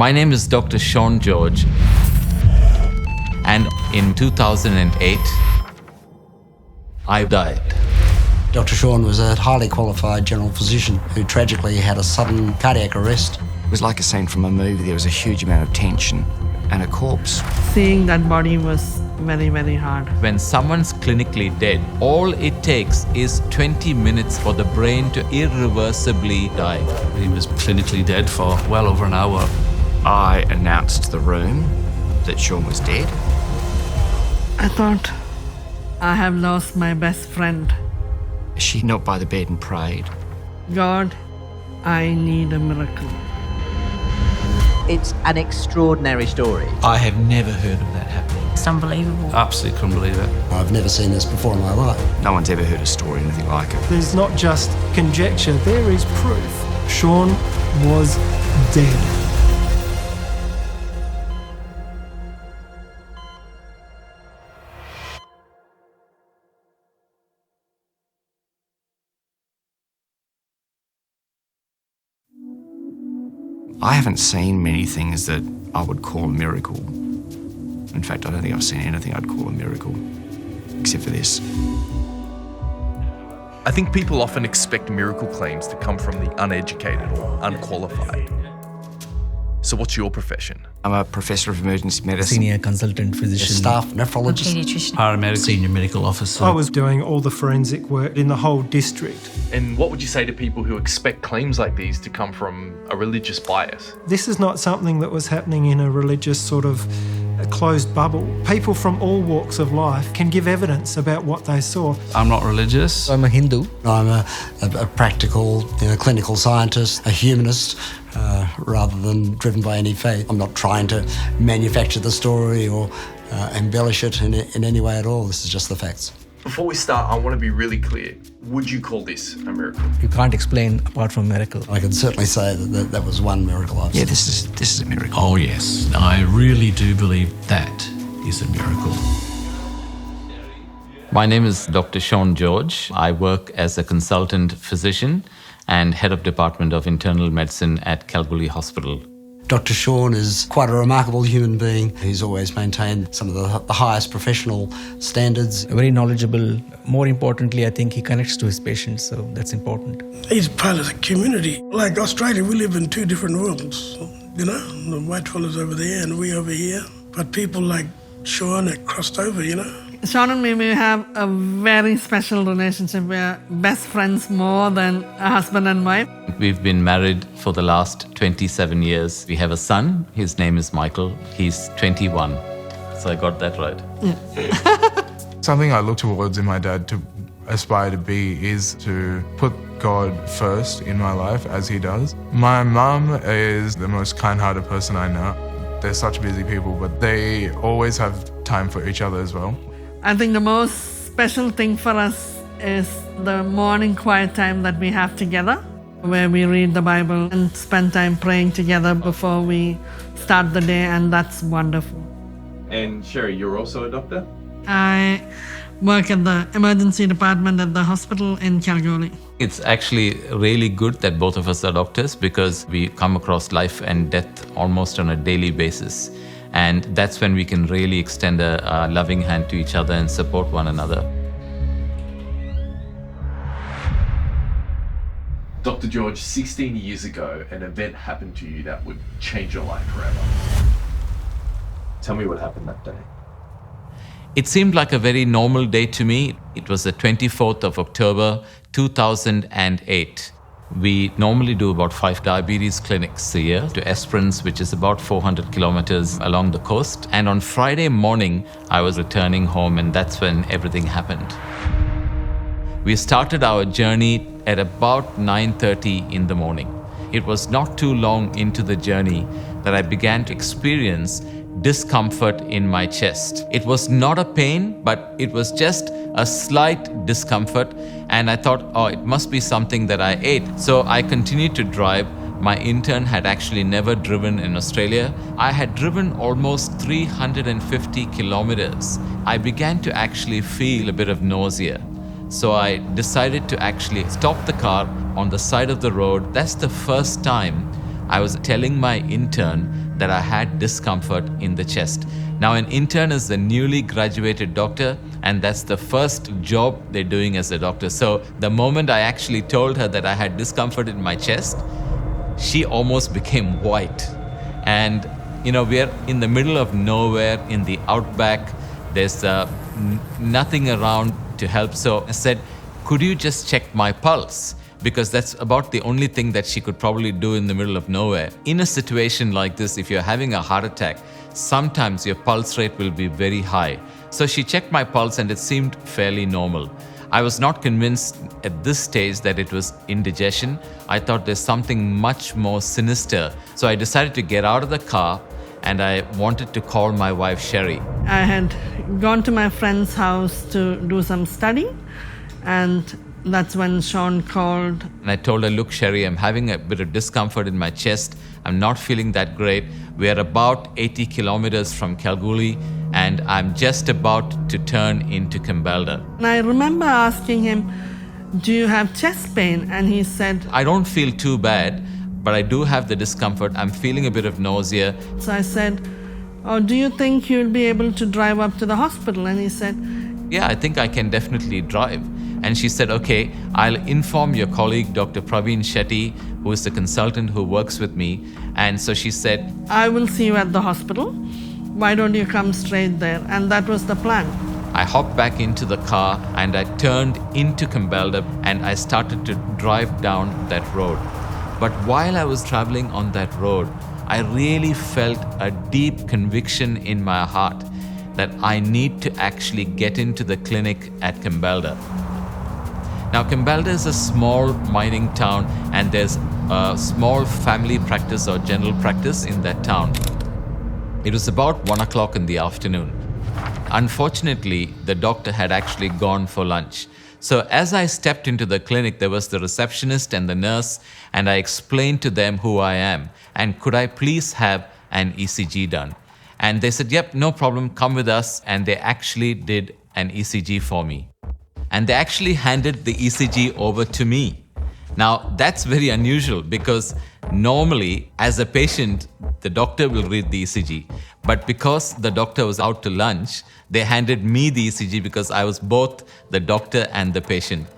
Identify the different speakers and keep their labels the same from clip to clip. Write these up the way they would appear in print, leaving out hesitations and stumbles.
Speaker 1: My name is Dr. Sean George, and in 2008, I died.
Speaker 2: Dr. Sean was a highly qualified general physician who tragically had a sudden cardiac arrest.
Speaker 3: It was like a scene from a movie. There was a huge amount of tension and a corpse.
Speaker 4: Seeing that body was very, very hard.
Speaker 1: When someone's clinically dead, all it takes is 20 minutes for the brain to irreversibly die.
Speaker 5: He was clinically dead for well over an hour.
Speaker 3: I announced to the room that Sean was dead.
Speaker 4: I thought, I have lost my best friend.
Speaker 3: She knelt by the bed and prayed.
Speaker 4: God, I need a miracle.
Speaker 6: It's an extraordinary story.
Speaker 7: I have never heard of that happening.
Speaker 8: It's unbelievable.
Speaker 5: Absolutely couldn't believe it.
Speaker 2: I've never seen this before in my life.
Speaker 3: No one's ever heard a story anything like it.
Speaker 9: There's not just conjecture, there is proof. Sean was dead.
Speaker 3: I haven't seen many things that I would call a miracle. In fact, I don't think I've seen anything I'd call a miracle, except for this.
Speaker 10: I think people often expect miracle claims to come from the uneducated or unqualified. So what's your profession?
Speaker 3: I'm a professor of emergency medicine.
Speaker 7: Senior consultant physician.
Speaker 2: Staff nephrologist.
Speaker 8: Pediatrician.
Speaker 5: Paramedic, senior medical officer.
Speaker 9: I was doing all the forensic work in the whole district.
Speaker 10: And what would you say to people who expect claims like these to come from a religious bias?
Speaker 9: This is not something that was happening in a religious sort of a closed bubble. People from all walks of life can give evidence about what they saw.
Speaker 5: I'm not religious.
Speaker 7: I'm a Hindu.
Speaker 2: I'm a practical, clinical scientist, a humanist, rather than driven by any faith. I'm not trying to manufacture the story or embellish it in any way at all. This is just the facts.
Speaker 10: Before we start, I want to be really clear. Would you call this a miracle?
Speaker 7: You can't explain apart from miracle.
Speaker 2: I can certainly say that was one miracle I've
Speaker 3: Yeah,
Speaker 2: seen.
Speaker 3: this is a miracle.
Speaker 5: Oh yes, I really do believe that is a miracle.
Speaker 1: My name is Dr. Sean George. I work as a consultant physician and head of Department of Internal Medicine at Kalgoorlie Hospital.
Speaker 2: Dr. Sean is quite a remarkable human being. He's always maintained some of the highest professional standards.
Speaker 7: Very knowledgeable. More importantly, I think he connects to his patients, so that's important.
Speaker 11: He's part of the community. Like Australia, we live in two different worlds. The white fellas over there and we over here. But people like Sean have crossed over,
Speaker 4: Sean and me, we have a very special relationship. We're best friends more than a husband and wife.
Speaker 1: We've been married for the last 27 years. We have a son. His name is Michael. He's 21. So I got that right.
Speaker 12: Something I look towards in my dad to aspire to be is to put God first in my life, as he does. My mum is the most kind-hearted person I know. They're such busy people, but they always have time for each other as well.
Speaker 4: I think the most special thing for us is the morning quiet time that we have together, where we read the Bible and spend time praying together before we start the day, and that's wonderful.
Speaker 10: And Sherry, you're also a doctor?
Speaker 4: I work at the emergency department at the hospital in Kalgoorlie.
Speaker 1: It's actually really good that both of us are doctors because we come across life and death almost on a daily basis. And that's when we can really extend a loving hand to each other and support one another.
Speaker 10: Dr. George, 16 years ago, an event happened to you that would change your life forever. Tell me what happened that day.
Speaker 1: It seemed like a very normal day to me. It was the 24th of October, 2008. We normally do about 5 diabetes clinics a year to Esperance, which is about 400 kilometers along the coast. And on Friday morning, I was returning home, and that's when everything happened. We started our journey at about 9:30 in the morning. It was not too long into the journey that I began to experience discomfort in my chest. It was not a pain, but it was just a slight discomfort, and I thought, oh, it must be something that I ate. So I continued to drive. My intern had actually never driven in Australia. I had driven almost 350 kilometers. I began to actually feel a bit of nausea. So I decided to actually stop the car on the side of the road. That's the first time I was telling my intern that I had discomfort in the chest. Now, an intern is a newly graduated doctor, and that's the first job they're doing as a doctor. So the moment I actually told her that I had discomfort in my chest, she almost became white. And we're in the middle of nowhere in the outback. There's nothing around to help. So I said, could you just check my pulse? Because that's about the only thing that she could probably do in the middle of nowhere. In a situation like this, if you're having a heart attack, sometimes your pulse rate will be very high. So she checked my pulse and it seemed fairly normal. I was not convinced at this stage that it was indigestion. I thought there's something much more sinister. So I decided to get out of the car and I wanted to call my wife, Sherry.
Speaker 4: I had gone to my friend's house to do some study, and that's when Sean called.
Speaker 1: And I told her, look, Sherry, I'm having a bit of discomfort in my chest. I'm not feeling that great. We are about 80 kilometers from Kalgoorlie, and I'm just about to turn into Kambalda.
Speaker 4: And I remember asking him, do you have chest pain? And he said,
Speaker 1: I don't feel too bad, but I do have the discomfort. I'm feeling a bit of nausea.
Speaker 4: So I said, oh, do you think you'll be able to drive up to the hospital? And he said,
Speaker 1: yeah, I think I can definitely drive. And she said, okay, I'll inform your colleague, Dr. Praveen Shetty, who is the consultant who works with me. And so she said,
Speaker 4: I will see you at the hospital. Why don't you come straight there? And that was the plan.
Speaker 1: I hopped back into the car and I turned into Kambalda and I started to drive down that road. But while I was traveling on that road, I really felt a deep conviction in my heart that I need to actually get into the clinic at Kambalda. Now, Kambalda is a small mining town and there's a small family practice or general practice in that town. It was about 1 o'clock in the afternoon. Unfortunately, the doctor had actually gone for lunch. So as I stepped into the clinic, there was the receptionist and the nurse, and I explained to them who I am and could I please have an ECG done. And they said, yep, no problem, come with us. And they actually did an ECG for me. And they actually handed the ECG over to me. Now, that's very unusual because normally, as a patient, the doctor will read the ECG. But because the doctor was out to lunch, they handed me the ECG because I was both the doctor and the patient.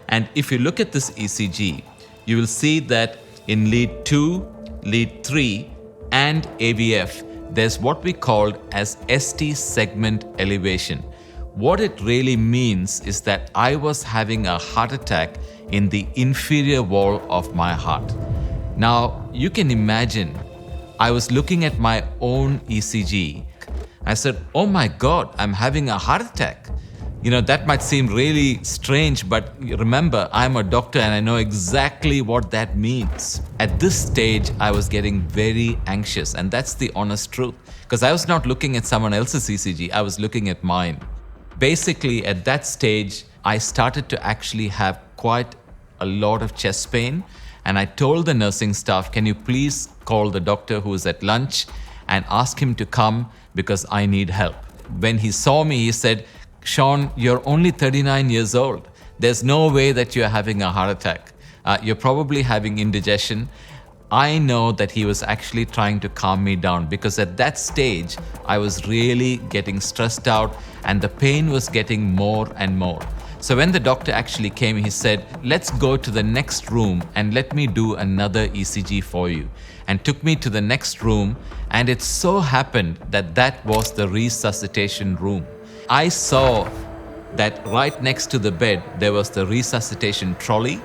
Speaker 1: And if you look at this ECG, you will see that in lead 2, lead 3, and AVF, there's what we called as ST segment elevation. What it really means is that I was having a heart attack in the inferior wall of my heart. Now, you can imagine, I was looking at my own ECG. I said, oh my God, I'm having a heart attack. That might seem really strange, but remember, I'm a doctor and I know exactly what that means. At this stage, I was getting very anxious, and that's the honest truth. Because I was not looking at someone else's ECG, I was looking at mine. Basically, at that stage, I started to actually have quite a lot of chest pain. And I told the nursing staff, can you please call the doctor who is at lunch and ask him to come because I need help. When he saw me, he said, Sean, you're only 39 years old. There's no way that you're having a heart attack. You're probably having indigestion. I know that he was actually trying to calm me down because at that stage, I was really getting stressed out and the pain was getting more and more. So when the doctor actually came, he said, let's go to the next room and let me do another ECG for you. And took me to the next room, and it so happened that that was the resuscitation room. I saw that right next to the bed, there was the resuscitation trolley,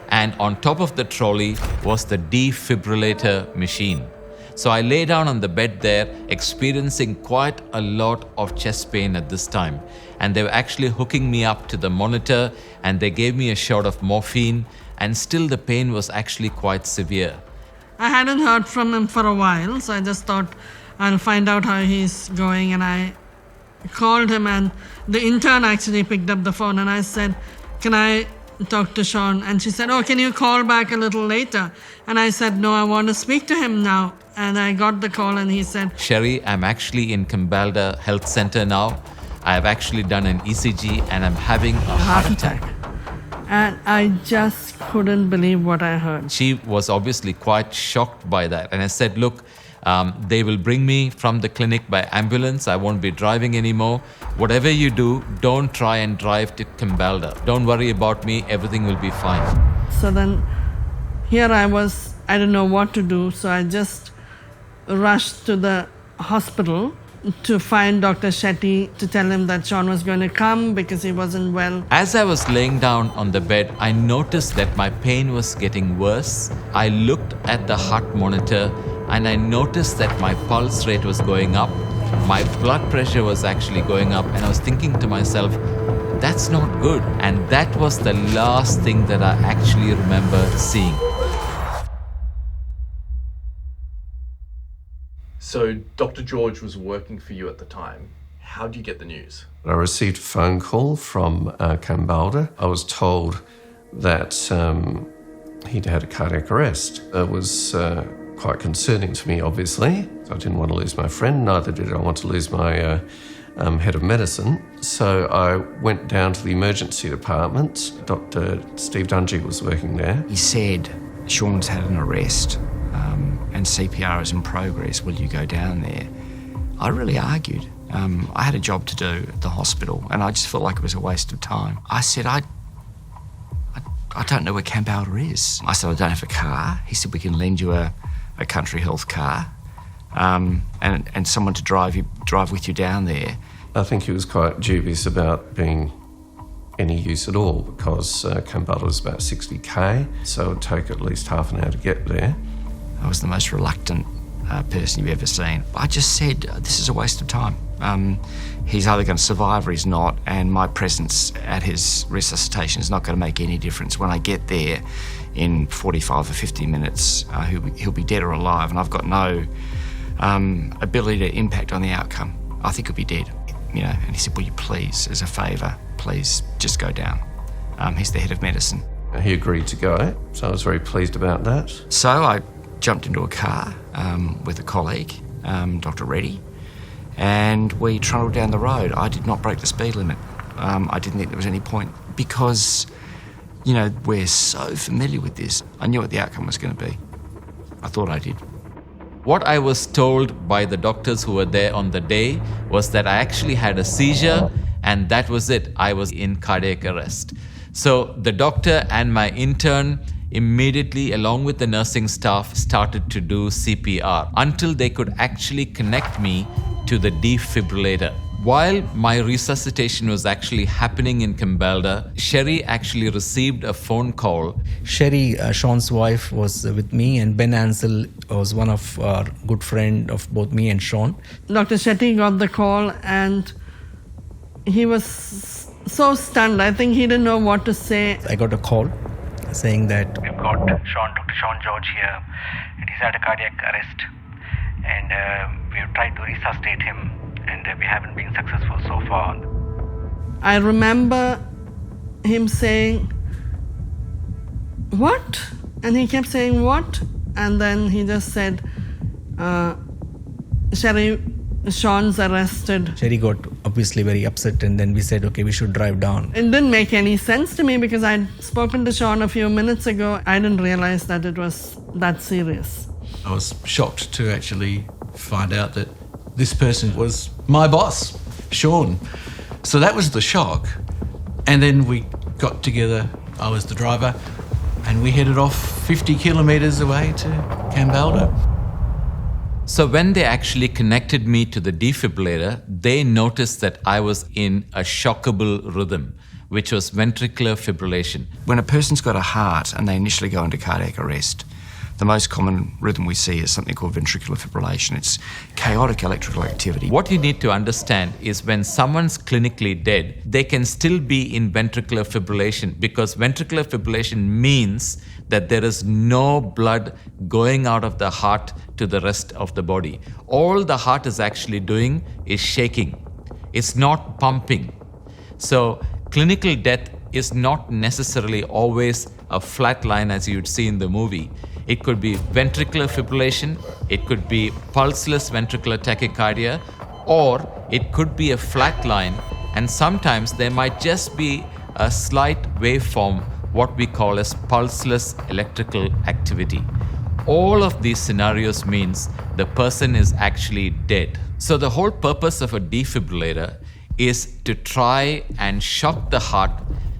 Speaker 1: and on top of the trolley was the defibrillator machine. So I lay down on the bed there, experiencing quite a lot of chest pain at this time. And they were actually hooking me up to the monitor, and they gave me a shot of morphine, and still the pain was actually quite severe.
Speaker 4: I hadn't heard from him for a while, so I just thought I'll find out how he's going. And I called him, and the intern actually picked up the phone, and I said, can I talk to Sean? And she said, oh, can you call back a little later? And I said, no, I want to speak to him now. And I got the call, and he said,
Speaker 1: Sherry, I'm actually in Kambalda Health Center now. I have actually done an ECG and I'm having a heart attack.
Speaker 4: And I just couldn't believe what I heard.
Speaker 1: She was obviously quite shocked by that. And I said, look, they will bring me from the clinic by ambulance. I won't be driving anymore. Whatever you do, don't try and drive to Kambalda. Don't worry about me. Everything will be fine.
Speaker 4: So then here I was, I didn't know what to do. So I just rushed to the hospital to find Dr. Shetty to tell him that Sean was going to come because he wasn't well.
Speaker 1: As I was laying down on the bed, I noticed that my pain was getting worse. I looked at the heart monitor and I noticed that my pulse rate was going up. My blood pressure was actually going up, and I was thinking to myself, that's not good. And that was the last thing that I actually remember seeing.
Speaker 10: So Dr. George was working for you at the time. How did you get the news?
Speaker 8: I received a phone call from Kambalda. I was told that he'd had a cardiac arrest. It was quite concerning to me, obviously. I didn't want to lose my friend, neither did I want to lose my head of medicine. So I went down to the emergency department. Dr. Steve Dungy was working there.
Speaker 3: He said, Sean's had an arrest and CPR is in progress. Will you go down there? I really argued. I had a job to do at the hospital and I just felt like it was a waste of time. I said, I don't know where Kambalda is. I said, I don't have a car. He said, we can lend you a Country Health car and someone to drive with you down there.
Speaker 8: I think he was quite dubious about being any use at all because Kambalda was about 60k, so it would take at least half an hour to get there.
Speaker 3: I was the most reluctant person you've ever seen. I just said, this is a waste of time. He's either going to survive or he's not, and my presence at his resuscitation is not going to make any difference. When I get there in 45 or 50 minutes, he'll be dead or alive, and I've got no ability to impact on the outcome. I think he'll be dead, you know. And he said, will you please, as a favour, please just go down. He's the head of medicine.
Speaker 8: He agreed to go, so I was very pleased about that.
Speaker 3: So I jumped into a car with a colleague, Dr. Reddy, and we trundled down the road. I did not break the speed limit. I didn't think there was any point because, you know, we're so familiar with this. I knew what the outcome was going to be. I thought I did.
Speaker 1: What I was told by the doctors who were there on the day was that I actually had a seizure and that was it. I was in cardiac arrest. So the doctor and my intern immediately, along with the nursing staff, started to do CPR until they could actually connect me to the defibrillator. While my resuscitation was actually happening in Kambalda, Sherry actually received a phone call.
Speaker 7: Sherry, Sean's wife, was with me, and Ben Ansell was one of our good friend of both me and Sean.
Speaker 4: Dr. Shetty got the call and he was so stunned. I think he didn't know what to say.
Speaker 7: I got a call saying that
Speaker 13: we've got Dr. Sean George here, and he's had a cardiac arrest, and we've tried to resuscitate him, and we haven't been successful so far.
Speaker 4: I remember him saying, what? And he kept saying, what? And then he just said, Sherry, Sean's arrested.
Speaker 7: Sherry got obviously very upset, and then we said, okay, we should drive down.
Speaker 4: It didn't make any sense to me because I'd spoken to Sean a few minutes ago. I didn't realize that it was that serious.
Speaker 5: I was shocked to actually find out that this person was my boss, Sean. So that was the shock. And then we got together, I was the driver, and we headed off 50 kilometres away to Kambalda.
Speaker 1: So when they actually connected me to the defibrillator, they noticed that I was in a shockable rhythm, which was ventricular fibrillation.
Speaker 3: When a person's got a heart and they initially go into cardiac arrest, the most common rhythm we see is something called ventricular fibrillation. It's chaotic electrical activity.
Speaker 1: What you need to understand is when someone's clinically dead, they can still be in ventricular fibrillation because ventricular fibrillation means that there is no blood going out of the heart to the rest of the body. All the heart is actually doing is shaking. It's not pumping. So clinical death is not necessarily always a flat line as you'd see in the movie. It could be ventricular fibrillation, it could be pulseless ventricular tachycardia, or it could be a flat line, and sometimes there might just be a slight waveform what we call as pulseless electrical activity. All of these scenarios means the person is actually dead. So the whole purpose of a defibrillator is to try and shock the heart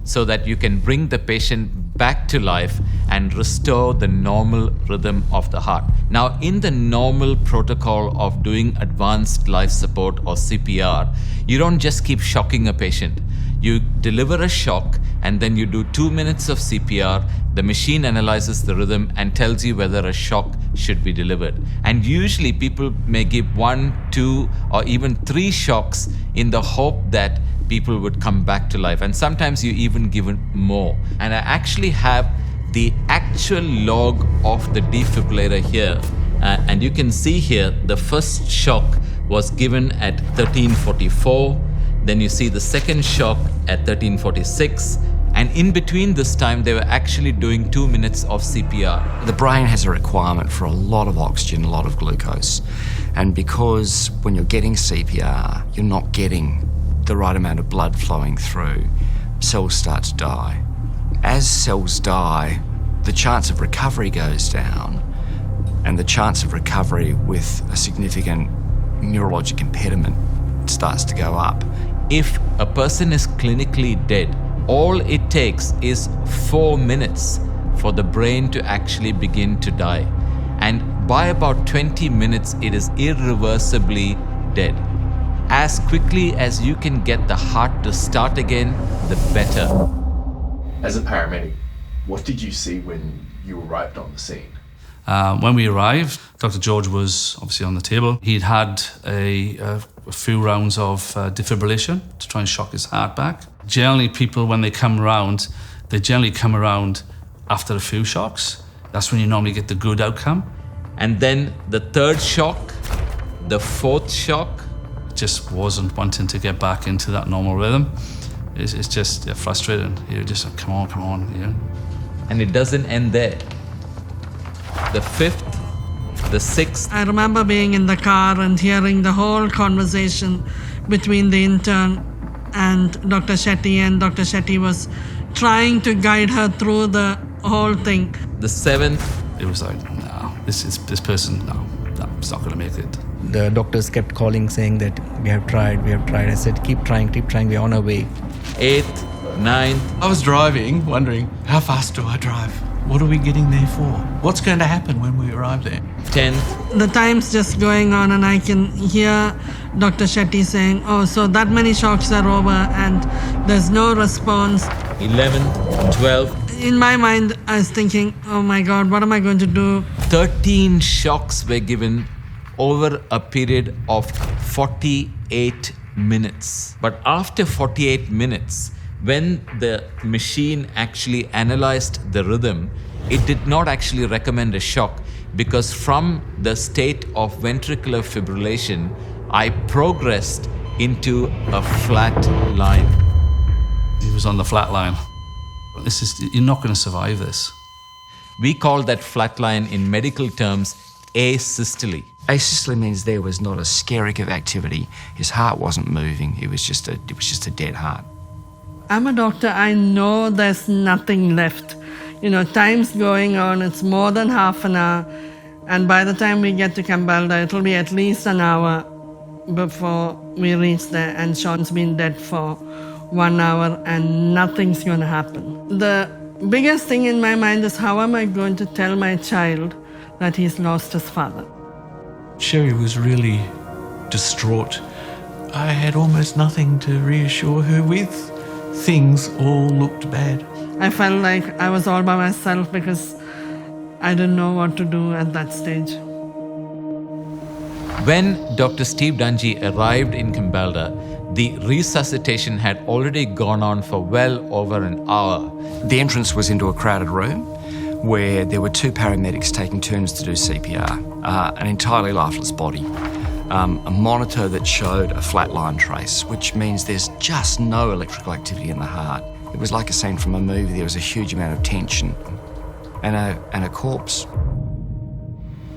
Speaker 1: so that you can bring the patient back to life and restore the normal rhythm of the heart. Now, in the normal protocol of doing advanced life support or CPR, you don't just keep shocking a patient. You deliver a shock and then you do 2 minutes of CPR. The machine analyzes the rhythm and tells you whether a shock should be delivered. And usually people may give 1, 2, or even 3 shocks in the hope that people would come back to life. And sometimes you even give more. And I actually have the actual log of the defibrillator here. And you can see here the first shock was given at 13:44. Then you see the second shock at 13:46. And in between this time, they were actually doing 2 minutes of CPR.
Speaker 3: The brain has a requirement for a lot of oxygen, a lot of glucose. And because when you're getting CPR, you're not getting the right amount of blood flowing through, cells start to die. As cells die, the chance of recovery goes down, and the chance of recovery with a significant neurologic impediment starts to go up.
Speaker 1: If a person is clinically dead, all it takes is 4 minutes for the brain to actually begin to die. And by about 20 minutes, it is irreversibly dead. As quickly as you can get the heart to start again, the better.
Speaker 10: As a paramedic, what did you see when you arrived on the scene?
Speaker 14: When we arrived, Dr. George was obviously on the table. He'd had a few rounds of defibrillation to try and shock his heart back. Generally, people, when they come around, they generally come around after a few shocks. That's when you normally get the good outcome.
Speaker 1: And then the third shock, the fourth shock.
Speaker 14: Just wasn't wanting to get back into that normal rhythm. It's just frustrating. You're just like, come on, you know.
Speaker 1: And it doesn't end there. The fifth, the sixth.
Speaker 4: I remember being in the car and hearing the whole conversation between the intern and Dr. Shetty, and Dr. Shetty was trying to guide her through the whole thing.
Speaker 1: The seventh.
Speaker 14: It was like, no, this person, no, it's not going to make it.
Speaker 7: The doctors kept calling saying that we have tried. I said, keep trying, we're on our way.
Speaker 1: 8th, 9th.
Speaker 5: I was driving, wondering, how fast do I drive? What are we getting there for? What's going to happen when we arrive there?
Speaker 1: 10th.
Speaker 4: The time's just going on and I can hear Dr. Shetty saying, oh, so that many shocks are over and there's no response.
Speaker 1: 11th, 12th.
Speaker 4: In my mind, I was thinking, oh my God, what am I going to do?
Speaker 1: 13 shocks were given over a period of 48 minutes. But after 48 minutes, when the machine actually analyzed the rhythm, it did not actually recommend a shock, because from the state of ventricular fibrillation, I progressed into a flat line.
Speaker 14: He was on the flat line. You're not going to survive this.
Speaker 1: We call that flat line in medical terms asystole.
Speaker 3: Asystole means there was not a skerrick of activity. His heart wasn't moving. It was just a dead heart.
Speaker 4: I'm a doctor. I know there's nothing left. You know, time's going on. It's more than half an hour. And by the time we get to Kambalda, it'll be at least an hour before we reach there. And Sean's been dead for 1 hour and nothing's going to happen. The biggest thing in my mind is, how am I going to tell my child that he's lost his father?
Speaker 5: Sherry was really distraught. I had almost nothing to reassure her with. Things all looked bad.
Speaker 4: I felt like I was all by myself because I didn't know what to do at that stage.
Speaker 1: When Dr. Steve Dungy arrived in Kambalda, the resuscitation had already gone on for well over an hour.
Speaker 3: The entrance was into a crowded room where there were 2 paramedics taking turns to do CPR, an entirely lifeless body, a monitor that showed a flatline trace, which means there's just no electrical activity in the heart. It was like a scene from a movie. There was a huge amount of tension and a corpse.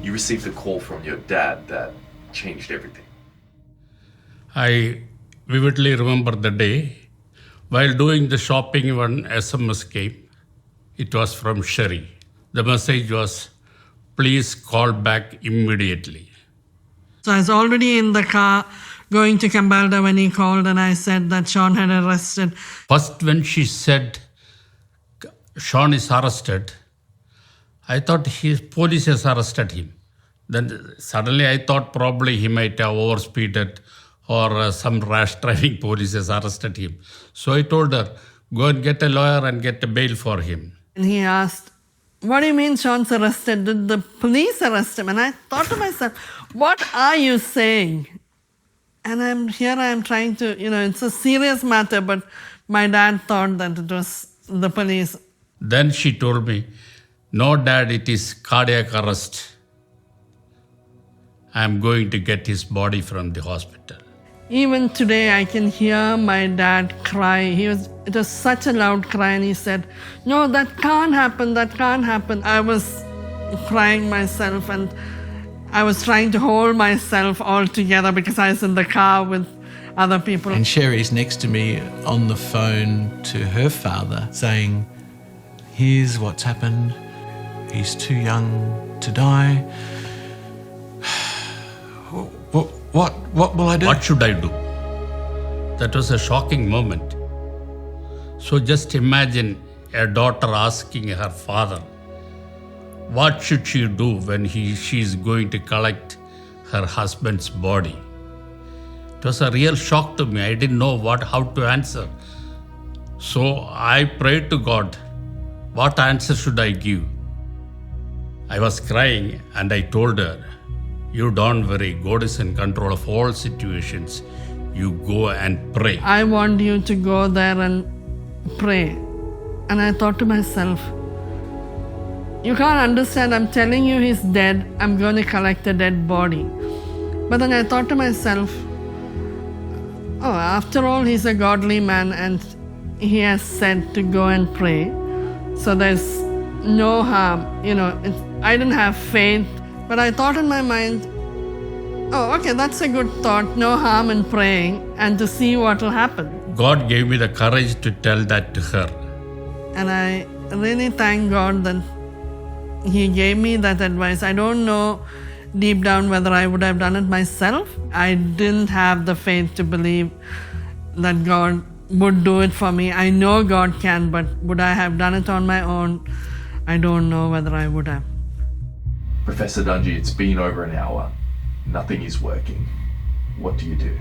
Speaker 10: You received a call from your dad that changed everything.
Speaker 15: I vividly remember the day. While doing the shopping, one SMS came. It was from Sherry. The message was, please call back immediately.
Speaker 4: So I was already in the car going to Cambalda when he called, and I said that Sean had arrested.
Speaker 15: First, when she said Sean is arrested, I thought police has arrested him. Then suddenly I thought probably he might have overspeeded or some rash driving police has arrested him. So I told her, go and get a lawyer and get a bail for him.
Speaker 4: And he asked, what do you mean Sean's arrested? Did the police arrest him? And I thought to myself, what are you saying? And I'm trying to, it's a serious matter, but my dad thought that it was the police.
Speaker 15: Then she told me, no, Dad, it is cardiac arrest. I'm going to get his body from the hospital.
Speaker 4: Even today, I can hear my dad cry. It was such a loud cry, and he said, no, that can't happen, that can't happen. I was crying myself, and I was trying to hold myself all together because I was in the car with other people.
Speaker 5: And Sherry's next to me on the phone to her father saying, here's what's happened. He's too young to die. What will I do?
Speaker 15: What should I do? That was a shocking moment. So just imagine a daughter asking her father, what should she do when she is going to collect her husband's body? It was a real shock to me. I didn't know how to answer. So I prayed to God, what answer should I give? I was crying and I told her, you don't worry, God is in control of all situations. You go and pray.
Speaker 4: I want you to go there and pray. And I thought to myself, you can't understand, I'm telling you he's dead, I'm going to collect a dead body. But then I thought to myself, oh, after all, he's a godly man and he has said to go and pray. So there's no harm. I didn't have faith, but I thought in my mind, oh, okay, that's a good thought. No harm in praying and to see what will happen.
Speaker 15: God gave me the courage to tell that to her.
Speaker 4: And I really thank God that He gave me that advice. I don't know deep down whether I would have done it myself. I didn't have the faith to believe that God would do it for me. I know God can, but would I have done it on my own? I don't know whether I would have.
Speaker 10: Professor Dungy, it's been over an hour. Nothing is working. What do you do?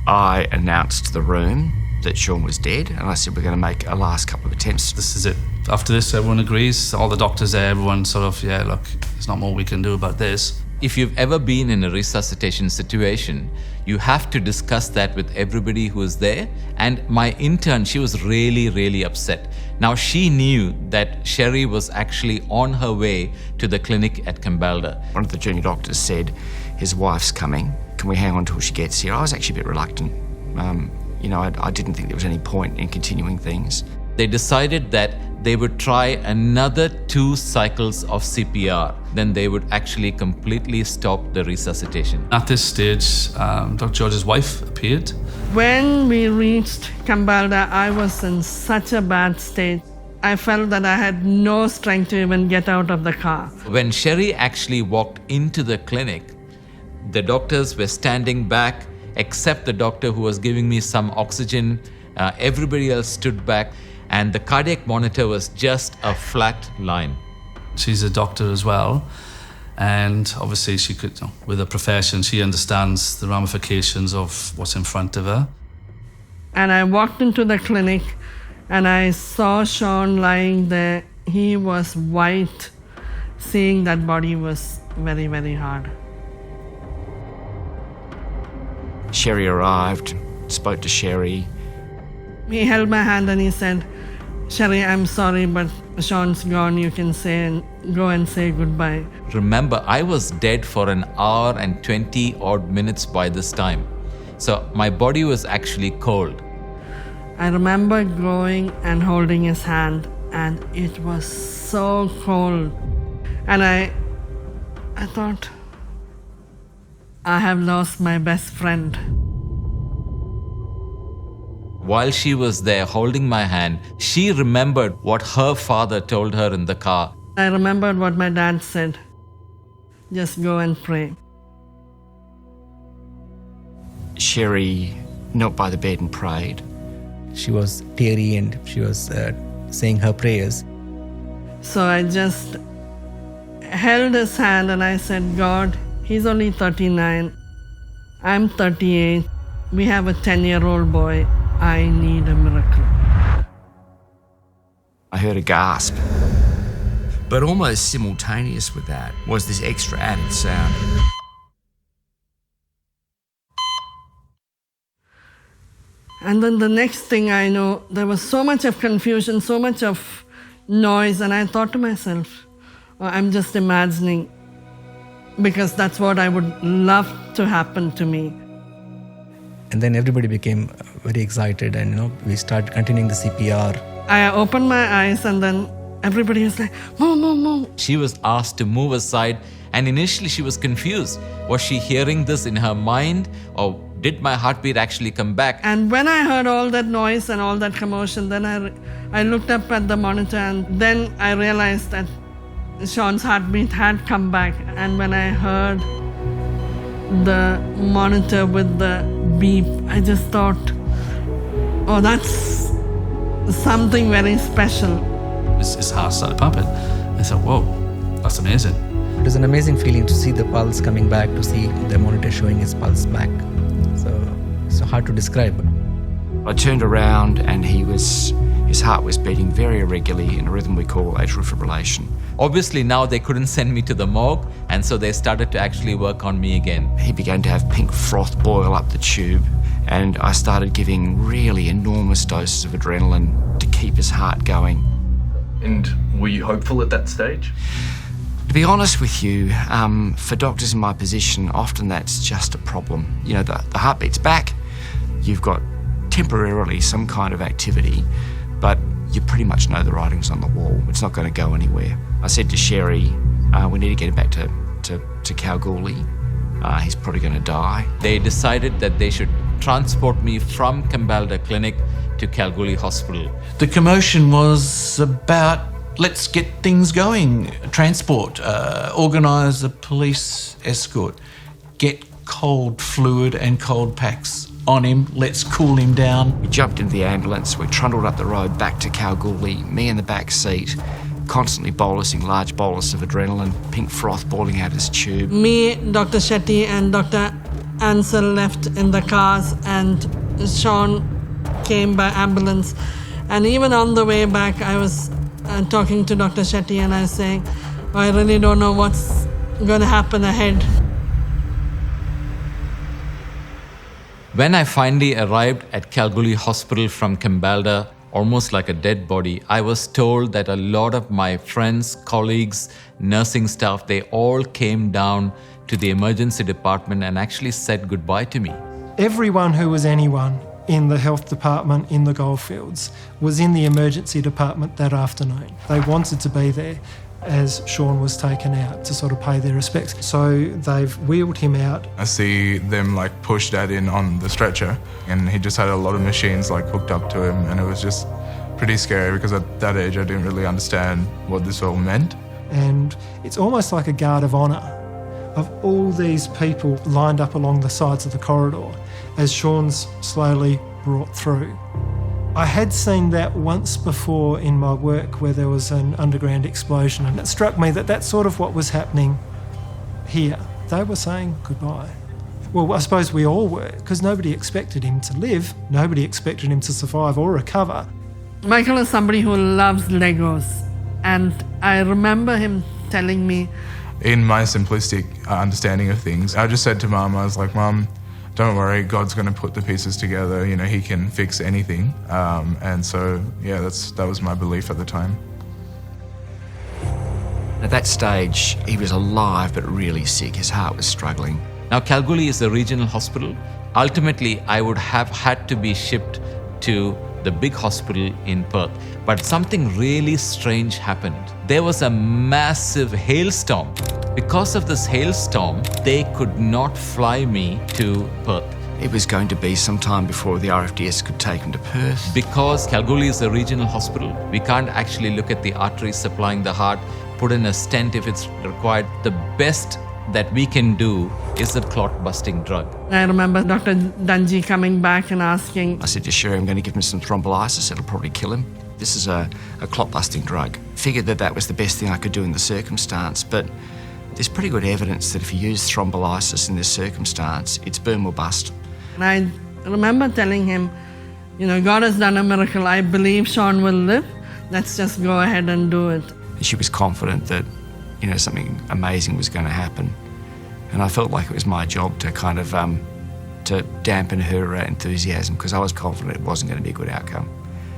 Speaker 3: I announced to the room that Sean was dead, and I said we're going to make a last couple of attempts.
Speaker 14: This is it. After this, everyone agrees. All the doctors there, everyone sort of, yeah, look, there's not more we can do about this.
Speaker 1: If you've ever been in a resuscitation situation, you have to discuss that with everybody who is there. And my intern, she was really, really upset. Now, she knew that Sherry was actually on her way to the clinic at Cambalda.
Speaker 3: One of the junior doctors said, his wife's coming. Can we hang on till she gets here? I was actually a bit reluctant. I didn't think there was any point in continuing things.
Speaker 1: They decided that they would try another 2 cycles of CPR. Then they would actually completely stop the resuscitation.
Speaker 14: At this stage, Dr. George's wife appeared.
Speaker 4: When we reached Cambalda, I was in such a bad state. I felt that I had no strength to even get out of the car.
Speaker 1: When Sherry actually walked into the clinic, the doctors were standing back, except the doctor who was giving me some oxygen. Everybody else stood back, and the cardiac monitor was just a flat line.
Speaker 14: She's a doctor as well, and obviously she could, with her profession, she understands the ramifications of what's in front of her.
Speaker 4: And I walked into the clinic and I saw Sean lying there. He was white. Seeing that body was very, very hard.
Speaker 3: Sherry arrived, spoke to Sherry.
Speaker 4: He held my hand and he said, Sherry, I'm sorry, but Sean's gone. You can go and say goodbye.
Speaker 1: Remember, I was dead for an hour and 20 odd minutes by this time. So my body was actually cold.
Speaker 4: I remember going and holding his hand, and it was so cold. And I thought, I have lost my best friend.
Speaker 1: while she was there holding my hand, she remembered what her father told her in the car.
Speaker 4: I remembered what my dad said. Just go and pray.
Speaker 3: Sherry knelt by the bed and prayed.
Speaker 7: She was teary and she was saying her prayers.
Speaker 4: So I just held his hand and I said, God, he's only 39. I'm 38. We have a 10-year-old boy. I need a miracle.
Speaker 3: I heard a gasp. But almost simultaneous with that was this extra added sound.
Speaker 4: And then the next thing I know, there was so much of confusion, so much of noise, and I thought to myself, oh, I'm just imagining, because that's what I would love to happen to me.
Speaker 7: And then everybody became very excited, and we started continuing the CPR.
Speaker 4: I opened my eyes and then everybody was like, move, move, move.
Speaker 1: She was asked to move aside, and initially she was confused. Was she hearing this in her mind, or did my heartbeat actually come back?
Speaker 4: And when I heard all that noise and all that commotion, then I looked up at the monitor, and then I realized that Sean's heartbeat had come back. And when I heard the monitor with the beep, I just thought, oh, that's something very special.
Speaker 14: His heart started pumping. I thought, whoa, that's amazing.
Speaker 7: It was an amazing feeling to see the pulse coming back, to see the monitor showing his pulse back. So it's hard to describe.
Speaker 3: I turned around and his heart was beating very irregularly in a rhythm we call atrial fibrillation.
Speaker 1: Obviously now they couldn't send me to the morgue, and so they started to actually work on me again.
Speaker 3: He began to have pink froth boil up the tube, and I started giving really enormous doses of adrenaline to keep his heart going.
Speaker 10: And were you hopeful at that stage?
Speaker 3: To be honest with you, for doctors in my position, often that's just a problem. The heartbeat's back, you've got temporarily some kind of activity, but you pretty much know the writing's on the wall. It's not going to go anywhere. I said to Sherry, we need to get him back to Kalgoorlie. He's probably going to die.
Speaker 1: They decided that they should transport me from Kambalda Clinic to Kalgoorlie Hospital.
Speaker 5: The commotion was about, let's get things going. Transport, organise a police escort, get cold fluid and cold packs on him, let's cool him down.
Speaker 3: We jumped into the ambulance, we trundled up the road back to Kalgoorlie, me in the back seat, constantly bolusing large bolus of adrenaline, pink froth boiling out his tube.
Speaker 4: Me, Dr. Shetty and Dr. Ansel left in the cars, and Sean came by ambulance. And even on the way back, I was talking to Dr. Shetty and I was saying, I really don't know what's going to happen ahead.
Speaker 1: When I finally arrived at Kalgoorlie Hospital from Kambalda, almost like a dead body, I was told that a lot of my friends, colleagues, nursing staff, they all came down to the emergency department and actually said goodbye to me.
Speaker 9: Everyone who was anyone in the health department in the Goldfields was in the emergency department that afternoon. They wanted to be there as Sean was taken out to sort of pay their respects. So they've wheeled him out.
Speaker 12: I see them push Dad in on the stretcher, and he just had a lot of machines hooked up to him, and it was just pretty scary because at that age I didn't really understand what this all meant.
Speaker 9: And it's almost like a guard of honour of all these people lined up along the sides of the corridor as Sean's slowly brought through. I had seen that once before in my work where there was an underground explosion, and it struck me that that's sort of what was happening here. They were saying goodbye. Well, I suppose we all were, because nobody expected him to live. Nobody expected him to survive or recover.
Speaker 4: Michael is somebody who loves Legos, and I remember him telling me,
Speaker 12: in my simplistic understanding of things, I just said to Mum, I was like, Mum, don't worry, God's going to put the pieces together. He can fix anything. And so, yeah, that was my belief at the time.
Speaker 3: At that stage, he was alive but really sick. His heart was struggling.
Speaker 1: Now, Kalgoorlie is a regional hospital. Ultimately, I would have had to be shipped to the big hospital in Perth. But something really strange happened. There was a massive hailstorm. Because of this hailstorm, they could not fly me to Perth.
Speaker 3: it was going to be some time before the RFDS could take him to Perth.
Speaker 1: Because Kalgoorlie is a regional hospital, we can't actually look at the arteries supplying the heart, put in a stent if it's required. The best that we can do is a clot-busting drug.
Speaker 4: I remember Dr. Dungy coming back and asking,
Speaker 3: I said to Sherry, I'm going to give him some thrombolysis, it'll probably kill him. This is a clot-busting drug. Figured that was the best thing I could do in the circumstance, but there's pretty good evidence that if you use thrombolysis in this circumstance, it's burn or bust.
Speaker 4: And I remember telling him, God has done a miracle. I believe Sean will live. Let's just go ahead and do it.
Speaker 3: She was confident that, something amazing was going to happen. And I felt like it was my job to kind of to dampen her enthusiasm, because I was confident it wasn't going to be a good outcome.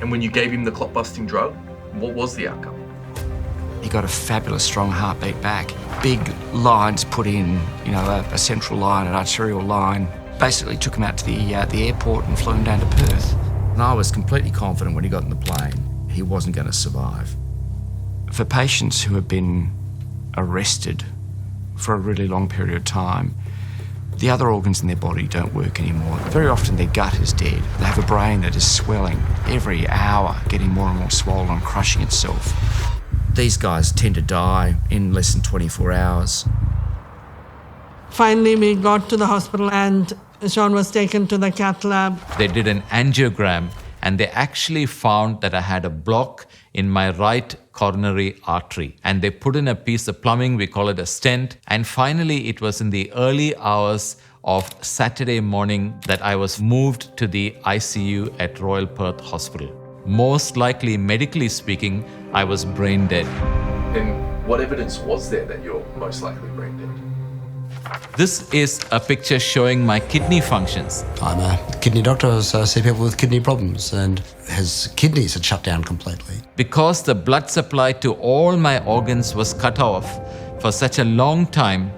Speaker 10: And when you gave him the clot-busting drug, what was the outcome?
Speaker 3: He got a fabulous strong heartbeat back. Big lines put in, a central line, an arterial line. Basically took him out to the airport and flew him down to Perth. And I was completely confident when he got in the plane, he wasn't going to survive. For patients who have been arrested for a really long period of time, the other organs in their body don't work anymore. Very often their gut is dead. They have a brain that is swelling every hour, getting more and more swollen, crushing itself. These guys tend to die in less than 24 hours.
Speaker 4: Finally, we got to the hospital and Sean was taken to the cath lab.
Speaker 1: They did an angiogram and they actually found that I had a block in my right coronary artery. And they put in a piece of plumbing, we call it a stent. And finally, it was in the early hours of Saturday morning that I was moved to the ICU at Royal Perth Hospital. Most likely, medically speaking, I was brain dead.
Speaker 10: And what evidence was there that you're most likely brain dead?
Speaker 1: This is a picture showing my kidney functions.
Speaker 2: I'm a kidney doctor, so I see people with kidney problems, and his kidneys had shut down completely.
Speaker 1: Because the blood supply to all my organs was cut off for such a long time,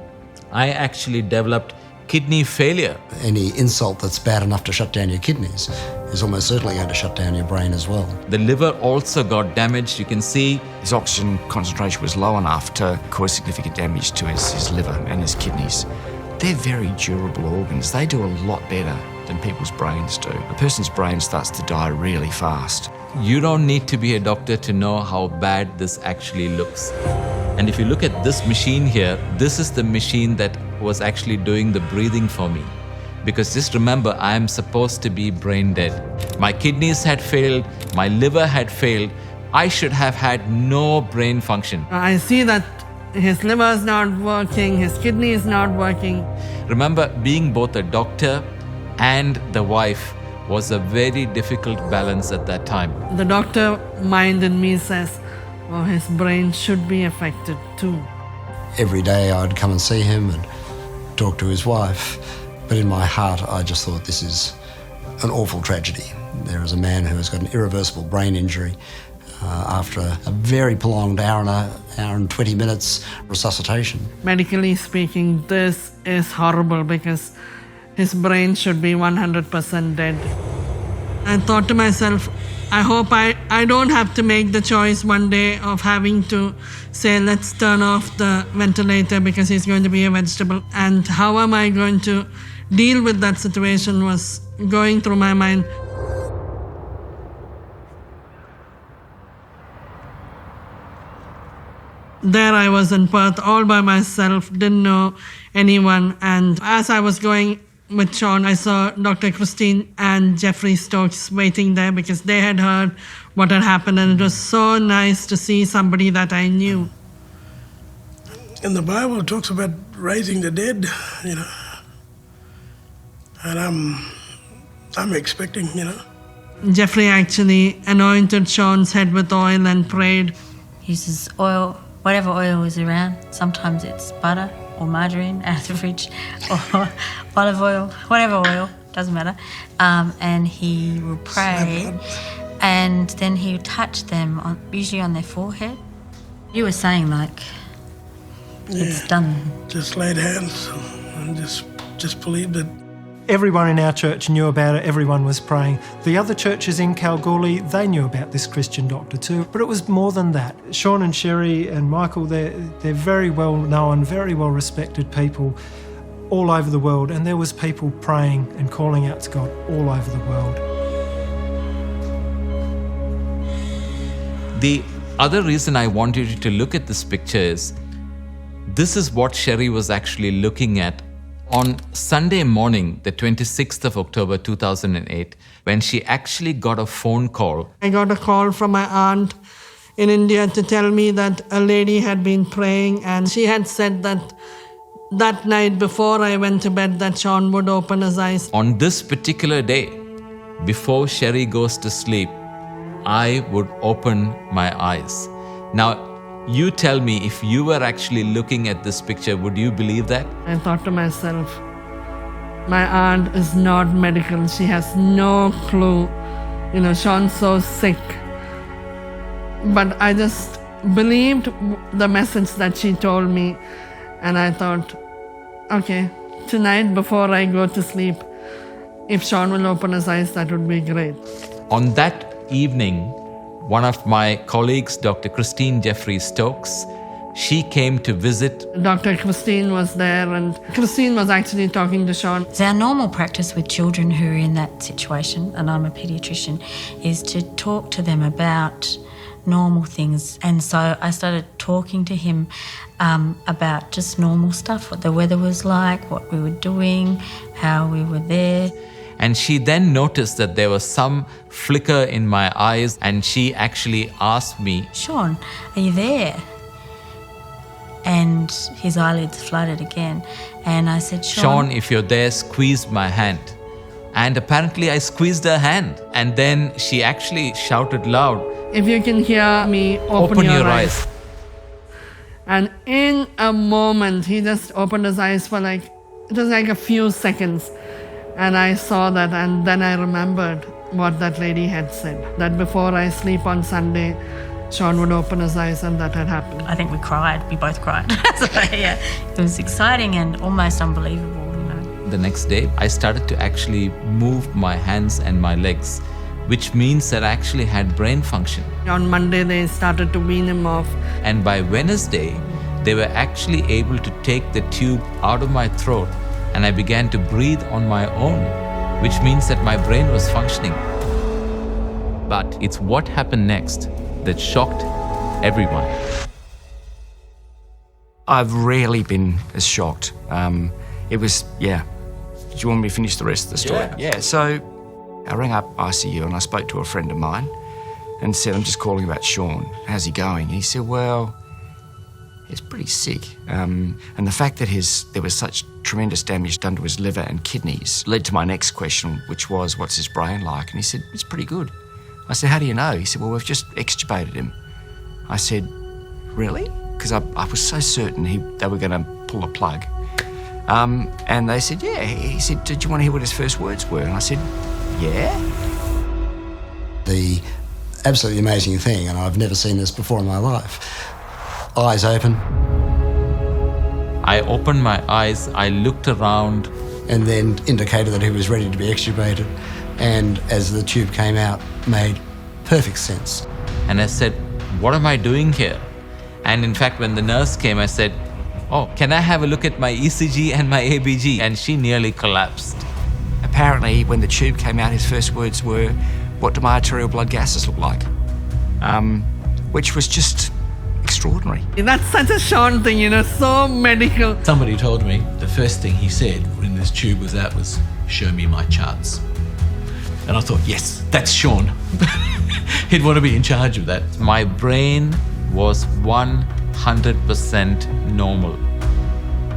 Speaker 1: I actually developed kidney failure.
Speaker 2: Any insult that's bad enough to shut down your kidneys is almost certainly going to shut down your brain as well.
Speaker 1: The liver also got damaged. You can see
Speaker 3: his oxygen concentration was low enough to cause significant damage to his liver and his kidneys. They're very durable organs. They do a lot better than people's brains do. A person's brain starts to die really fast.
Speaker 1: You don't need to be a doctor to know how bad this actually looks. And if you look at this machine here, this is the machine that was actually doing the breathing for me. Because just remember, I am supposed to be brain dead. My kidneys had failed, my liver had failed. I should have had no brain function.
Speaker 4: I see that his liver is not working, his kidney is not working.
Speaker 1: Remember, being both a doctor and the wife was a very difficult balance at that time.
Speaker 4: The doctor mind in me says, oh, his brain should be affected too.
Speaker 2: Every day I'd come and see him and talk to his wife. But in my heart, I just thought this is an awful tragedy. There is a man who has got an irreversible brain injury after a very prolonged hour and 20 minutes resuscitation.
Speaker 4: Medically speaking, this is horrible because his brain should be 100% dead. I thought to myself, I hope I don't have to make the choice one day of having to say, let's turn off the ventilator because he's going to be a vegetable. And how am I going to deal with that situation was going through my mind. There I was in Perth all by myself, didn't know anyone. And as I was going with Sean, I saw Dr. Christine and Jeffrey Stokes waiting there because they had heard what had happened, and it was so nice to see somebody that I knew.
Speaker 11: And the Bible talks about raising the dead, and I'm expecting,
Speaker 4: Jeffrey actually anointed Sean's head with oil and prayed.
Speaker 16: Uses oil, whatever oil is around. Sometimes it's butter or margarine out of the fridge, or olive oil, whatever oil, doesn't matter. And he will pray, and then he would touch them, usually on their forehead. You were saying, it's done.
Speaker 11: Just laid hands and just believed it.
Speaker 9: Everyone in our church knew about it, everyone was praying. The other churches in Kalgoorlie, they knew about this Christian doctor too, but it was more than that. Sean and Sherry and Michael, they're very well known, very well respected people. all over the world, and there was people praying and calling out to God all over the world.
Speaker 1: The other reason I wanted you to look at this picture is this is what Sherry was actually looking at on Sunday morning, the 26th of October 2008, when she actually got a phone call.
Speaker 4: I got a call from my aunt in India to tell me that a lady had been praying, and she had said that night before I went to bed that Sean would open his eyes.
Speaker 1: On this particular day, before Sherry goes to sleep, I would open my eyes. Now, you tell me, if you were actually looking at this picture, would you believe that?
Speaker 4: I thought to myself, my aunt is not medical. She has no clue. Sean's so sick. But I just believed the message that she told me. And I thought, okay, tonight before I go to sleep, if Sean will open his eyes, that would be great.
Speaker 1: On that evening, one of my colleagues, Dr. Christine Jeffrey-Stokes, she came to visit.
Speaker 4: Dr. Christine was there, and Christine was actually talking to Sean.
Speaker 16: It's our normal practice with children who are in that situation, and I'm a paediatrician, is to talk to them about normal things. And so I started talking to him about just normal stuff, what the weather was like, what we were doing, how we were there.
Speaker 1: And she then noticed that there was some flicker in my eyes, and she actually asked me,
Speaker 16: Sean, are you there? And his eyelids fluttered again. And I said,
Speaker 1: Sean, if you're there, squeeze my hand. And apparently I squeezed her hand. And then she actually shouted loud,
Speaker 4: if you can hear me, open your eyes. And in a moment, he just opened his eyes for it was like a few seconds. And I saw that, and then I remembered what that lady had said, that before I sleep on Sunday, Sean would open his eyes, and that had happened.
Speaker 16: I think we cried. We both cried. So, yeah, it was exciting and almost unbelievable,
Speaker 1: The next day, I started to actually move my hands and my legs, which means that I actually had brain function.
Speaker 4: On Monday, they started to wean him off.
Speaker 1: And by Wednesday, they were actually able to take the tube out of my throat, and I began to breathe on my own, which means that my brain was functioning. But it's what happened next that shocked everyone.
Speaker 3: I've rarely been as shocked. It was, yeah. Do you want me to finish the rest of the story? Yeah. So I rang up ICU and I spoke to a friend of mine and said, I'm just calling about Sean. How's he going? And he said, well, he's pretty sick. And the fact that there was such tremendous damage done to his liver and kidneys led to my next question, which was, what's his brain like? And he said, it's pretty good. I said, how do you know? He said, well, we've just extubated him. I said, really? Because I was so certain they were going to pull the plug. And they said, yeah. He said, did you want to hear what his first words were? And I said, yeah.
Speaker 2: The absolutely amazing thing, and I've never seen this before in my life, eyes open.
Speaker 1: I opened my eyes, I looked around.
Speaker 2: And then indicated that he was ready to be extubated. And as the tube came out, made perfect sense.
Speaker 1: And I said, what am I doing here? And in fact, when the nurse came, I said, oh, can I have a look at my ECG and my ABG? And she nearly collapsed.
Speaker 3: Apparently, when the tube came out, his first words were, what do my arterial blood gases look like? Which was just extraordinary.
Speaker 4: That's such a Sean thing, so medical.
Speaker 5: Somebody told me the first thing he said when this tube was out was, show me my charts. And I thought, yes, that's Sean. He'd want to be in charge of that.
Speaker 1: My brain was 100% normal,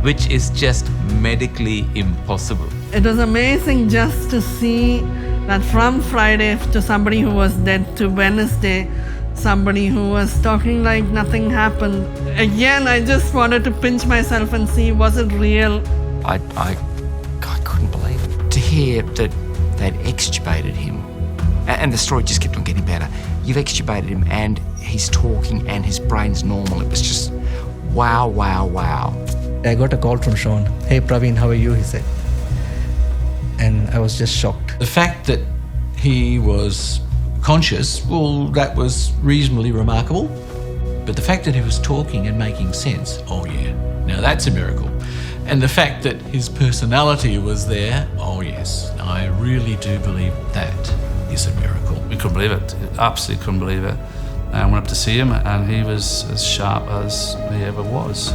Speaker 1: which is just medically impossible.
Speaker 4: It was amazing just to see that from Friday to somebody who was dead to Wednesday, somebody who was talking like nothing happened. Again, I just wanted to pinch myself and see, was it real?
Speaker 3: I couldn't believe it. To hear that they'd extubated him, and the story just kept on getting better. You've extubated him and he's talking and his brain's normal. It was just wow, wow, wow.
Speaker 7: I got a call from Sean. Hey Praveen, how are you? He said. And I was just shocked.
Speaker 5: The fact that he was conscious, well, that was reasonably remarkable. But the fact that he was talking and making sense, oh yeah, now that's a miracle. And the fact that his personality was there, oh yes, I really do believe that is a miracle.
Speaker 14: We couldn't believe it. Absolutely couldn't believe it. I went up to see him and he was as sharp as he ever was.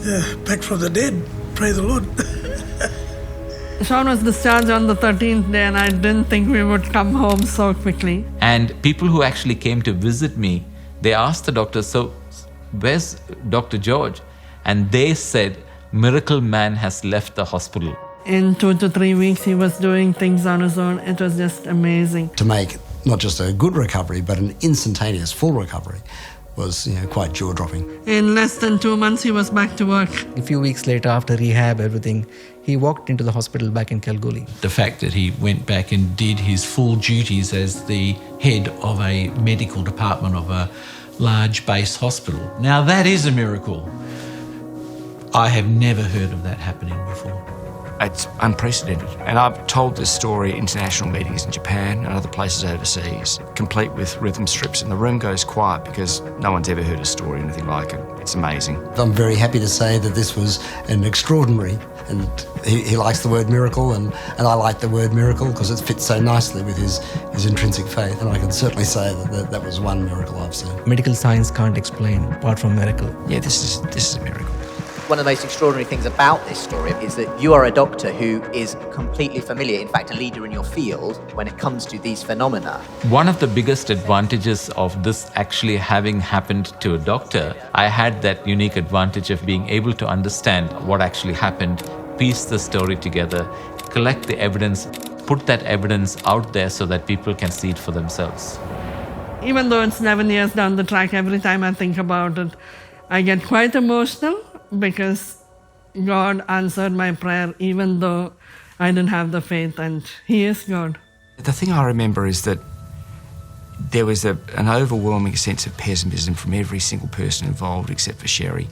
Speaker 11: Yeah, back from the dead. Praise the Lord.
Speaker 4: Sean was discharged on the 13th day, and I didn't think we would come home so quickly.
Speaker 1: And people who actually came to visit me, they asked the doctor, so where's Dr. George? And they said, Miracle Man has left the hospital.
Speaker 4: In 2 to 3 weeks, he was doing things on his own. It was just amazing.
Speaker 2: To make not just a good recovery, but an instantaneous full recovery was quite jaw-dropping.
Speaker 4: In less than 2 months, he was back to work.
Speaker 7: A few weeks later, after rehab, everything, he walked into the hospital back in Kalgoorlie.
Speaker 5: The fact that he went back and did his full duties as the head of a medical department of a large base hospital. Now that is a miracle. I have never heard of that happening before.
Speaker 3: It's unprecedented. And I've told this story at international meetings in Japan and other places overseas, complete with rhythm strips, and the room goes quiet because no one's ever heard a story or anything like it. It's amazing.
Speaker 2: I'm very happy to say that this was an extraordinary, and he likes the word miracle, and I like the word miracle because it fits so nicely with his intrinsic faith, and I can certainly say that was one miracle I've seen.
Speaker 7: Medical science can't explain apart from miracle.
Speaker 3: Yeah, this is a miracle.
Speaker 6: One of the most extraordinary things about this story is that you are a doctor who is completely familiar, in fact, a leader in your field when it comes to these phenomena.
Speaker 1: One of the biggest advantages of this actually having happened to a doctor, I had that unique advantage of being able to understand what actually happened, piece the story together, collect the evidence, put that evidence out there so that people can see it for themselves.
Speaker 4: Even though it's 11 years down the track, every time I think about it, I get quite emotional because God answered my prayer even though I didn't have the faith, and He is God.
Speaker 3: The thing I remember is that there was an overwhelming sense of pessimism from every single person involved except for Sherry.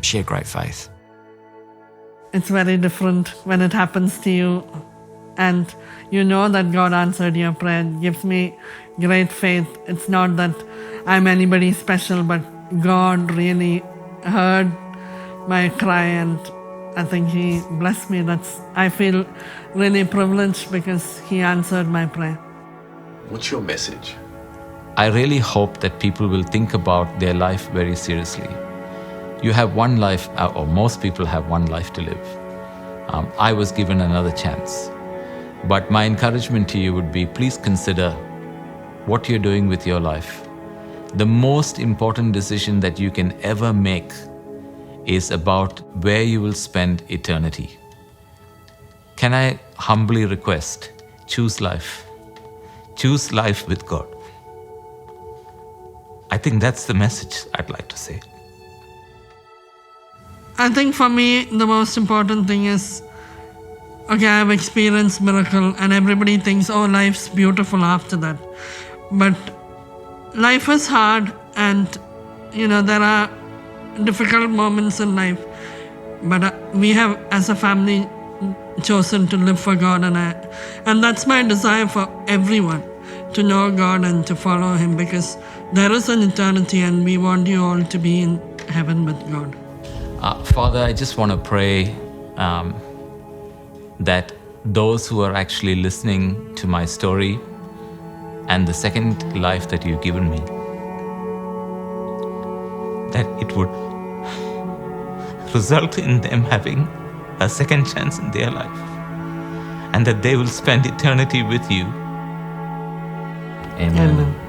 Speaker 3: She had great faith.
Speaker 4: It's very different when it happens to you and you know that God answered your prayer. It gives me great faith. It's not that I'm anybody special, but God really heard my cry, and I think He blessed me. I feel really privileged because He answered my prayer.
Speaker 10: What's your message?
Speaker 1: I really hope that people will think about their life very seriously. You have one life, or most people have one life to live. I was given another chance. But my encouragement to you would be, please consider what you're doing with your life. The most important decision that you can ever make is about where you will spend eternity. Can I humbly request, choose life. Choose life with God. I think that's the message I'd like to say.
Speaker 4: I think for me, the most important thing is, okay, I've experienced miracle and everybody thinks, oh, life's beautiful after that. But life is hard and, there are difficult moments in life. But we have, as a family, chosen to live for God, and that's my desire for everyone, to know God and to follow Him, because there is an eternity and we want you all to be in heaven with God.
Speaker 1: Father, I just want to pray that those who are actually listening to my story and the second life that you've given me, that it would result in them having a second chance in their life, and that they will spend eternity with you. Amen.
Speaker 4: Amen.